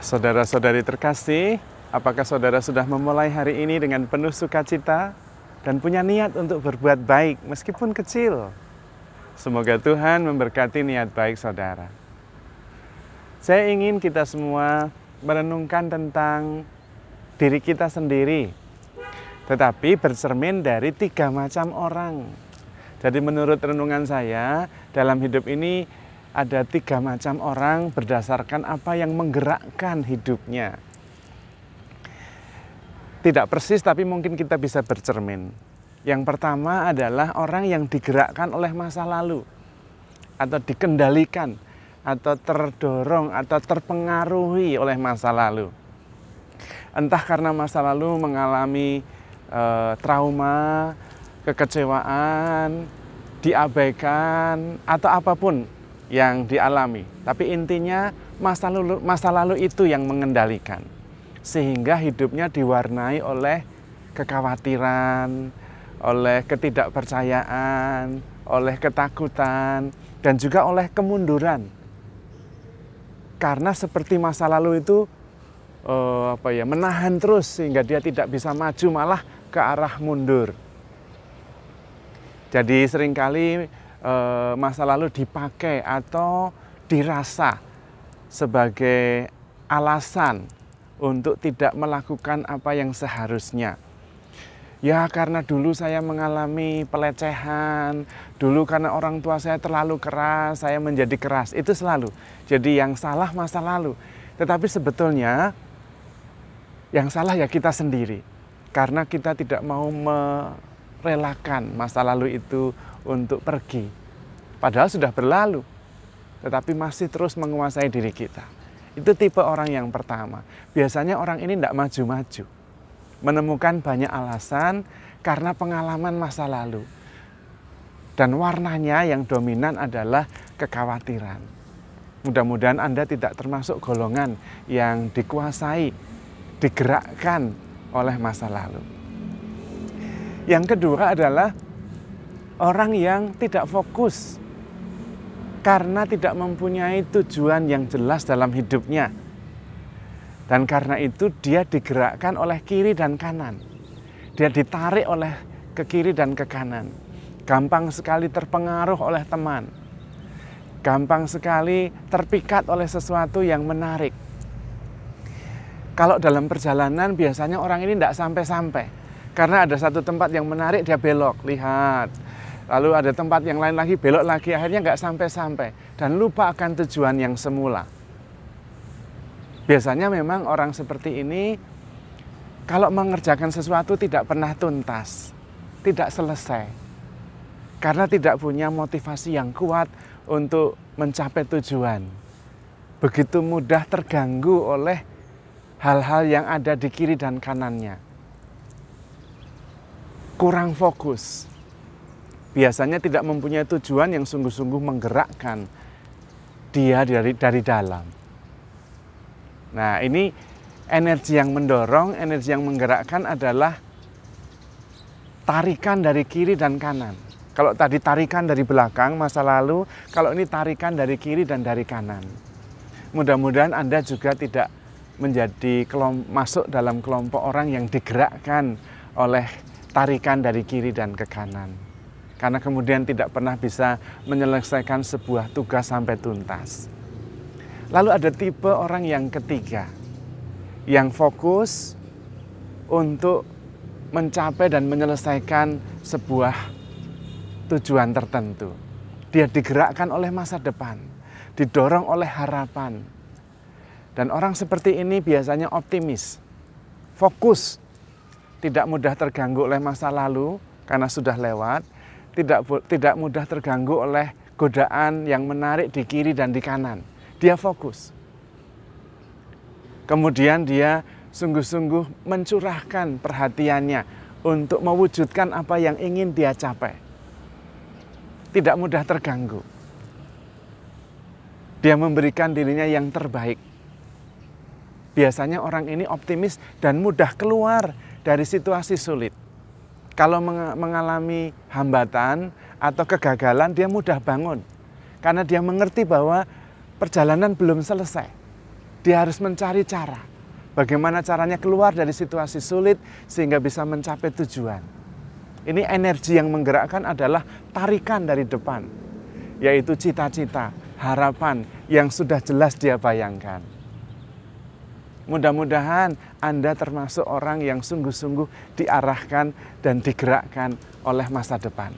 Saudara-saudari terkasih, apakah saudara sudah memulai hari ini dengan penuh sukacita dan punya niat untuk berbuat baik meskipun kecil? Semoga Tuhan memberkati niat baik saudara. Saya ingin kita semua merenungkan tentang diri kita sendiri, tetapi bercermin dari 3 macam orang. Jadi menurut renungan saya, dalam hidup ini ada 3 macam orang berdasarkan apa yang menggerakkan hidupnya. Tidak persis, tapi mungkin kita bisa bercermin. Yang pertama adalah orang yang digerakkan oleh masa lalu, atau dikendalikan, atau terdorong, atau terpengaruhi oleh masa lalu. Entah karena masa lalu mengalami trauma, kekecewaan, diabaikan, atau apapun yang dialami. Tapi intinya masa lalu itu yang mengendalikan. Sehingga hidupnya diwarnai oleh kekhawatiran, oleh ketidakpercayaan, oleh ketakutan, dan juga oleh kemunduran. Karena seperti masa lalu itu menahan terus sehingga dia tidak bisa maju, malah ke arah mundur. Jadi seringkali masa lalu dipakai atau dirasa sebagai alasan untuk tidak melakukan apa yang seharusnya. Ya karena dulu saya mengalami pelecehan, dulu karena orang tua saya terlalu keras, saya menjadi keras. Itu selalu. Jadi yang salah masa lalu. Tetapi sebetulnya yang salah ya kita sendiri. Karena kita tidak mau merelakan masa lalu itu untuk pergi. Padahal sudah berlalu. Tetapi masih terus menguasai diri kita. Itu tipe orang yang pertama. Biasanya orang ini tidak maju-maju. Menemukan banyak alasan karena pengalaman masa lalu. Dan warnanya yang dominan adalah kekhawatiran. Mudah-mudahan Anda tidak termasuk golongan yang dikuasai, digerakkan oleh masa lalu. Yang kedua adalah orang yang tidak fokus karena tidak mempunyai tujuan yang jelas dalam hidupnya. Dan karena itu dia digerakkan oleh kiri dan kanan. Dia ditarik oleh ke kiri dan ke kanan. Gampang sekali terpengaruh oleh teman. Gampang sekali terpikat oleh sesuatu yang menarik. Kalau dalam perjalanan biasanya orang ini tidak sampai-sampai. Karena ada satu tempat yang menarik dia belok, lihat. Lalu ada tempat yang lain lagi, belok lagi, akhirnya nggak sampai-sampai. Dan lupa akan tujuan yang semula. Biasanya memang orang seperti ini kalau mengerjakan sesuatu tidak pernah tuntas, tidak selesai. Karena tidak punya motivasi yang kuat untuk mencapai tujuan. Begitu mudah terganggu oleh hal-hal yang ada di kiri dan kanannya. Kurang fokus. Biasanya tidak mempunyai tujuan yang sungguh-sungguh menggerakkan dia dari dalam. Nah ini energi yang mendorong, energi yang menggerakkan adalah tarikan dari kiri dan kanan. Kalau tadi tarikan dari belakang, masa lalu, kalau ini tarikan dari kiri dan dari kanan. Mudah-mudahan Anda juga tidak menjadi masuk dalam kelompok orang yang digerakkan oleh tarikan dari kiri dan ke kanan. Karena kemudian tidak pernah bisa menyelesaikan sebuah tugas sampai tuntas. Lalu ada tipe orang yang ketiga, yang fokus untuk mencapai dan menyelesaikan sebuah tujuan tertentu. Dia digerakkan oleh masa depan, didorong oleh harapan. Dan orang seperti ini biasanya optimis, fokus, tidak mudah terganggu oleh masa lalu karena sudah lewat, tidak mudah terganggu oleh godaan yang menarik di kiri dan di kanan. Dia fokus. Kemudian dia sungguh-sungguh mencurahkan perhatiannya untuk mewujudkan apa yang ingin dia capai. Tidak mudah terganggu. Dia memberikan dirinya yang terbaik. Biasanya orang ini optimis dan mudah keluar dari situasi sulit. Kalau mengalami hambatan atau kegagalan, dia mudah bangun. Karena dia mengerti bahwa perjalanan belum selesai. Dia harus mencari cara. Bagaimana caranya keluar dari situasi sulit sehingga bisa mencapai tujuan. Ini energi yang menggerakkan adalah tarikan dari depan, yaitu cita-cita, harapan yang sudah jelas dia bayangkan. Mudah-mudahan Anda termasuk orang yang sungguh-sungguh diarahkan dan digerakkan oleh masa depan,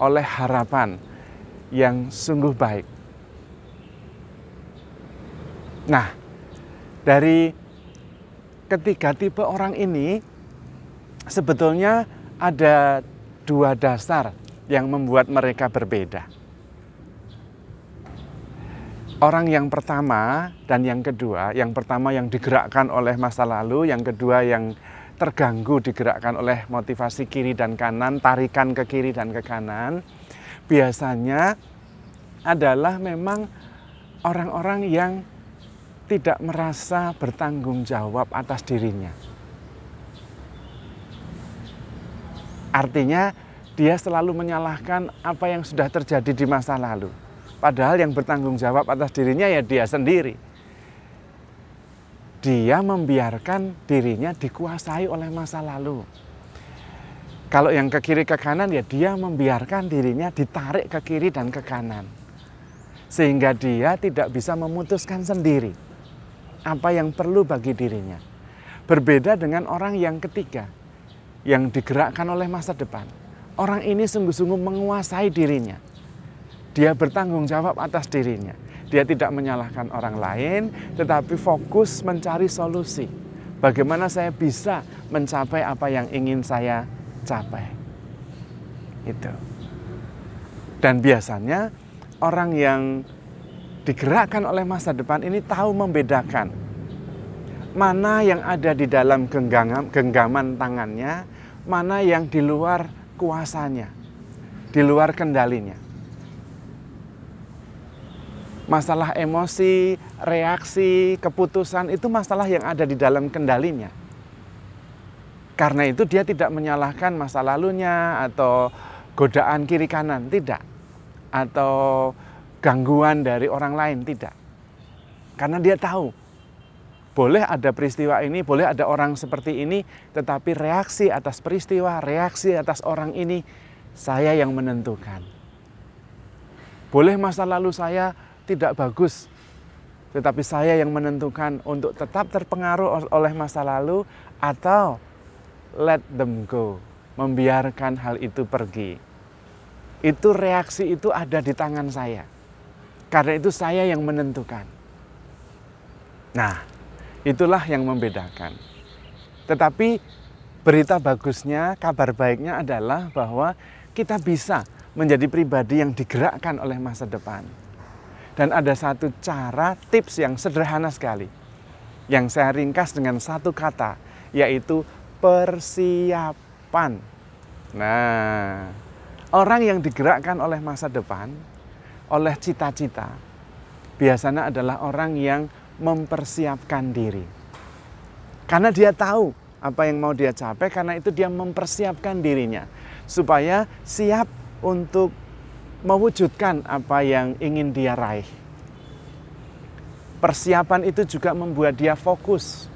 oleh harapan yang sungguh baik. Nah, dari ketiga tipe orang ini sebetulnya ada dua dasar yang membuat mereka berbeda. Orang yang pertama dan yang kedua, yang pertama yang digerakkan oleh masa lalu, yang kedua yang terganggu digerakkan oleh motivasi kiri dan kanan, tarikan ke kiri dan ke kanan, biasanya adalah memang orang-orang yang tidak merasa bertanggung jawab atas dirinya. Artinya dia selalu menyalahkan apa yang sudah terjadi di masa lalu. Padahal yang bertanggung jawab atas dirinya ya dia sendiri. Dia membiarkan dirinya dikuasai oleh masa lalu. Kalau yang ke kiri ke kanan ya dia membiarkan dirinya ditarik ke kiri dan ke kanan. Sehingga dia tidak bisa memutuskan sendiri apa yang perlu bagi dirinya. Berbeda dengan orang yang ketiga, yang digerakkan oleh masa depan. Orang ini sungguh-sungguh menguasai dirinya. Dia bertanggung jawab atas dirinya. Dia tidak menyalahkan orang lain, tetapi fokus mencari solusi. Bagaimana saya bisa mencapai apa yang ingin saya capai. Itu. Dan biasanya orang yang digerakkan oleh masa depan ini tahu membedakan mana yang ada di dalam genggaman tangannya, mana yang di luar kuasanya, di luar kendalinya. Masalah emosi, reaksi, keputusan itu masalah yang ada di dalam kendalinya. Karena itu dia tidak menyalahkan masa lalunya atau godaan kiri kanan, tidak. Atau gangguan dari orang lain, tidak. Karena dia tahu, boleh ada peristiwa ini, boleh ada orang seperti ini, tetapi reaksi atas peristiwa, reaksi atas orang ini, saya yang menentukan. Boleh masa lalu saya tidak bagus, tetapi saya yang menentukan untuk tetap terpengaruh oleh masa lalu atau let them go, membiarkan hal itu pergi. Itu reaksi itu ada di tangan saya. Karena itu saya yang menentukan. Nah, itulah yang membedakan. Tetapi berita bagusnya, kabar baiknya adalah bahwa kita bisa menjadi pribadi yang digerakkan oleh masa depan. Dan ada satu cara, tips yang sederhana sekali, yang saya ringkas dengan satu kata, yaitu persiapan. Nah, orang yang digerakkan oleh masa depan, oleh cita-cita, biasanya adalah orang yang mempersiapkan diri. Karena dia tahu apa yang mau dia capai, karena itu dia mempersiapkan dirinya supaya siap untuk mewujudkan apa yang ingin dia raih. Persiapan itu juga membuat dia fokus.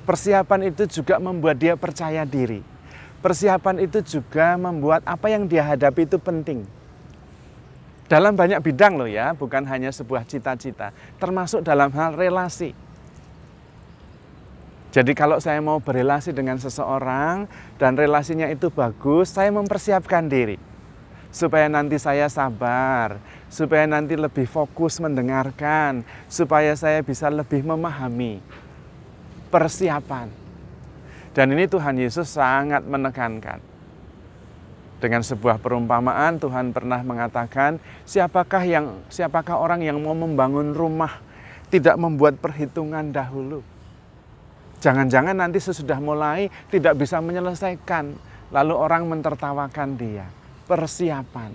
Persiapan itu juga membuat dia percaya diri. Persiapan itu juga membuat apa yang dia hadapi itu penting. Dalam banyak bidang loh ya, bukan hanya sebuah cita-cita, termasuk dalam hal relasi. Jadi kalau saya mau berrelasi dengan seseorang dan relasinya itu bagus, saya mempersiapkan diri. Supaya nanti saya sabar, supaya nanti lebih fokus mendengarkan, supaya saya bisa lebih memahami. Persiapan. Dan ini Tuhan Yesus sangat menekankan. Dengan sebuah perumpamaan Tuhan pernah mengatakan, siapakah orang yang mau membangun rumah tidak membuat perhitungan dahulu. Jangan-jangan nanti sesudah mulai tidak bisa menyelesaikan, lalu orang mentertawakan dia. Persiapan.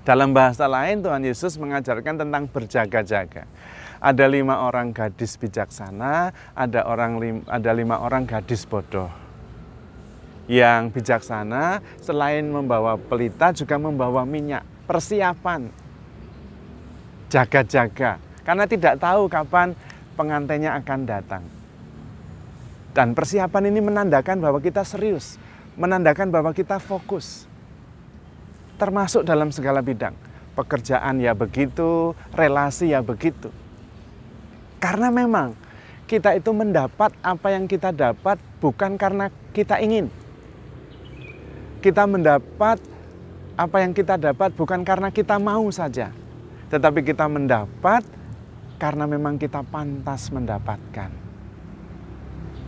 Dalam bahasa lain Tuhan Yesus mengajarkan tentang berjaga-jaga. Ada 5 orang gadis bijaksana, ada 5 orang gadis bodoh. Yang bijaksana selain membawa pelita juga membawa minyak. Persiapan. Jaga-jaga. Karena tidak tahu kapan pengantinnya akan datang. Dan persiapan ini menandakan bahwa kita serius, menandakan bahwa kita fokus. Termasuk dalam segala bidang. Pekerjaan ya begitu, relasi ya begitu. Karena memang kita itu mendapat apa yang kita dapat bukan karena kita ingin. Kita mendapat apa yang kita dapat bukan karena kita mau saja. Tetapi kita mendapat karena memang kita pantas mendapatkan.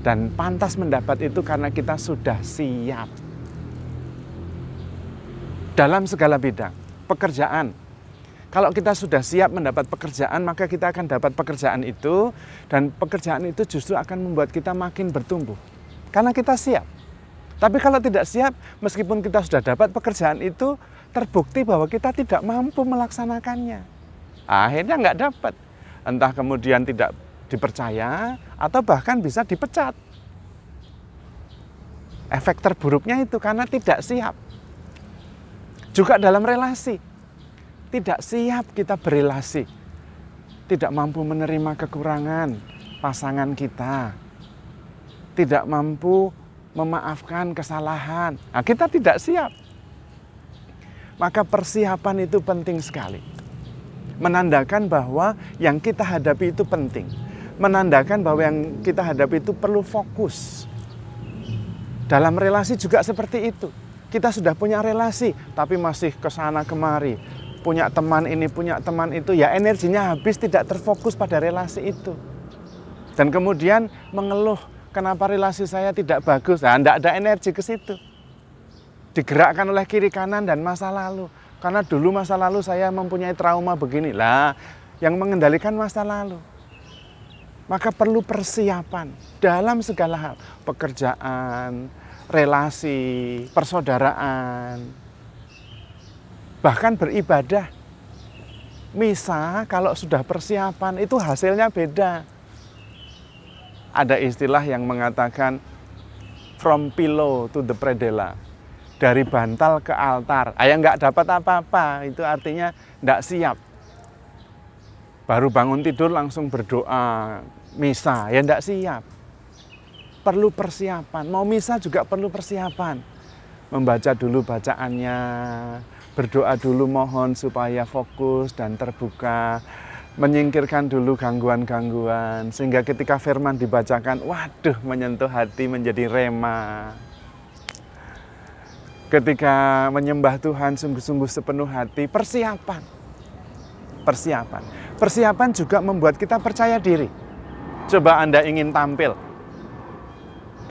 Dan pantas mendapat itu karena kita sudah siap. Dalam segala bidang, pekerjaan. Kalau kita sudah siap mendapat pekerjaan, maka kita akan dapat pekerjaan itu. Dan pekerjaan itu justru akan membuat kita makin bertumbuh. Karena kita siap. Tapi kalau tidak siap, meskipun kita sudah dapat pekerjaan itu, terbukti bahwa kita tidak mampu melaksanakannya. Akhirnya nggak dapat. Entah kemudian tidak dipercaya, atau bahkan bisa dipecat. Efek terburuknya itu karena tidak siap. Juga dalam relasi. Tidak siap kita berelasi, tidak mampu menerima kekurangan pasangan kita, tidak mampu memaafkan kesalahan. Nah, kita tidak siap. Maka persiapan itu penting sekali. Menandakan bahwa yang kita hadapi itu penting. Menandakan bahwa yang kita hadapi itu perlu fokus. Dalam relasi juga seperti itu. Kita sudah punya relasi, tapi masih kesana kemari. Punya teman ini, punya teman itu, ya energinya habis, tidak terfokus pada relasi itu. Dan kemudian mengeluh, kenapa relasi saya tidak bagus? Nah, tidak ada energi ke situ. Digerakkan oleh kiri kanan dan masa lalu. Karena dulu masa lalu saya mempunyai trauma begini. Lah, yang mengendalikan masa lalu. Maka perlu persiapan dalam segala hal. Pekerjaan, relasi, persaudaraan. Bahkan beribadah. Misa kalau sudah persiapan itu hasilnya beda. Ada istilah yang mengatakan from pillow to the predella. Dari bantal ke altar. Ayah nggak dapat apa-apa, itu artinya nggak siap. Baru bangun tidur langsung berdoa, misa, ya nggak siap. Perlu persiapan, mau misa juga perlu persiapan. Membaca dulu bacaannya, berdoa dulu mohon supaya fokus dan terbuka. Menyingkirkan dulu gangguan-gangguan, sehingga ketika firman dibacakan, waduh menyentuh hati menjadi rema. Ketika menyembah Tuhan sungguh-sungguh sepenuh hati, persiapan. Persiapan. Persiapan juga membuat kita percaya diri. Coba Anda ingin tampil,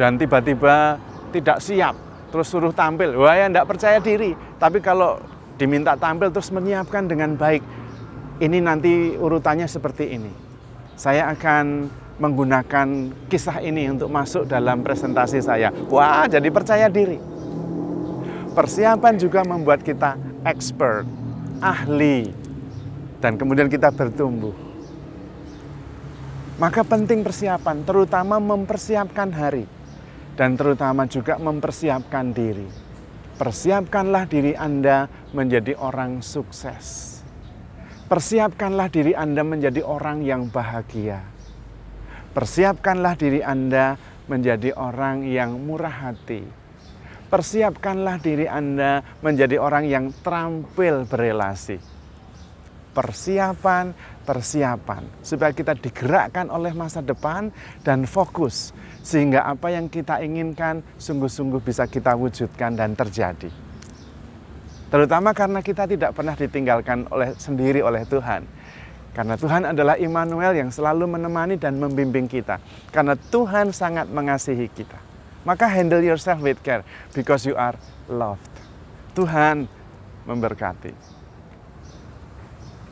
dan tiba-tiba tidak siap, terus suruh tampil. Wah, ya enggak percaya diri. Tapi kalau diminta tampil terus menyiapkan dengan baik, ini nanti urutannya seperti ini. Saya akan menggunakan kisah ini untuk masuk dalam presentasi saya. Wah, jadi percaya diri. Persiapan juga membuat kita expert, ahli, dan kemudian kita bertumbuh. Maka penting persiapan, terutama mempersiapkan hari, dan terutama juga mempersiapkan diri. Persiapkanlah diri Anda menjadi orang sukses. Persiapkanlah diri Anda menjadi orang yang bahagia. Persiapkanlah diri Anda menjadi orang yang murah hati. Persiapkanlah diri Anda menjadi orang yang terampil berelasi. Persiapan, persiapan. Supaya kita digerakkan oleh masa depan dan fokus. Sehingga apa yang kita inginkan sungguh-sungguh bisa kita wujudkan dan terjadi. Terutama karena kita tidak pernah ditinggalkan sendiri oleh Tuhan. Karena Tuhan adalah Immanuel yang selalu menemani dan membimbing kita. Karena Tuhan sangat mengasihi kita. Maka handle yourself with care because you are loved. Tuhan memberkati.